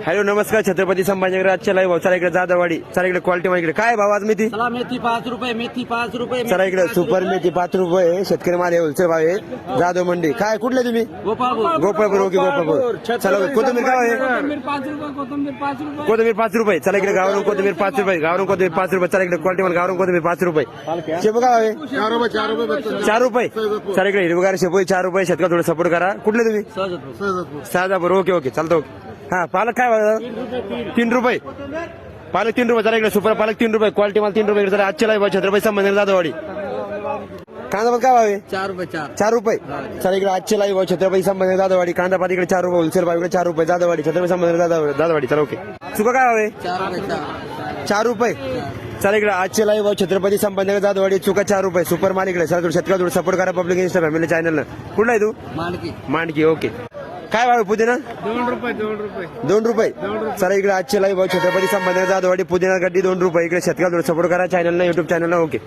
Hello नमस्कार छत्रपती संभाजीनगर आजच्या live भाऊ चला इकडे जाधववाडी चला इकडे क्वालिटी मध्ये इकडे काय भाव आज मेथी चला मेथी 5 रुपये, मेथी 5 रुपये. चला इकडे सुपर मेथी 5 रुपये शेतकरी माल होलसेल भाव आहे जाधव मंडी काय कुठले तुम्ही गोपाळपूर ओके गोपाळपूर चला कोथिंबीर काय आहे कोथिंबीर 5 रुपये, कोथिंबीर 5 रुपये. कोथिंबीर 5 रुपये चला इकडे गावरून कोथिंबीर 5 रुपये गावरून कोथिंबीर 5 रुपये चला इकडे क्वालिटी मध्ये गावरून कोथिंबीर 5 रुपये शेपू काय आहे 4 रुपये चला इकडे हिरवगार शेपू 4 रुपये शेतकरी थोडं सपोर्ट करा कुठले तुम्ही साजापूर ओके ओके चालतो हा पालक काय भाव 3 रुपये पालक 3 रुपये चला इकडे सुपर पालक 3 रुपये क्वालिटी माल 3 रुपये इकडे चला आजच्या लाईव्ह छत्रपती संभाजीनगर जाधववाडी कांदा पात काय भाव आहे 4 रुपये 4 रुपये चला इकडे आजच्या लाईव्ह छत्रपती संभाजीनगर जाधववाडी कांदा पात इकडे 4 रुपये होलसेल भाव इकडे 4 रुपये जाधववाडी छत्रपती संभाजीनगर जाधववाडी चला ओके चुका काय भाव आहे 4 रुपये 4 रुपये चला इकडे आजचे लाईव्ह छत्रपती संभाजीनगर जाधववाडी चुका 4 रुपये सुपर माल इकडे चला शेतकरी थोडं सपोर्ट करा पब्लिक इंस्टा फॅमिली चॅनलला कुठला आहे तू मानकी मांडकी ओके काय भाव आहे पुदिना 2 रुपये 2 रुपये 2 रुपये चला इकडे आजचे लाईव्ह छत्रपती संभाजीनगर जाधववाडी पुदिना गड्डी 2 रुपये इकडे शेतकरी थोडं सपोर्ट करा चॅनलला युट्यूब चॅनलला ओके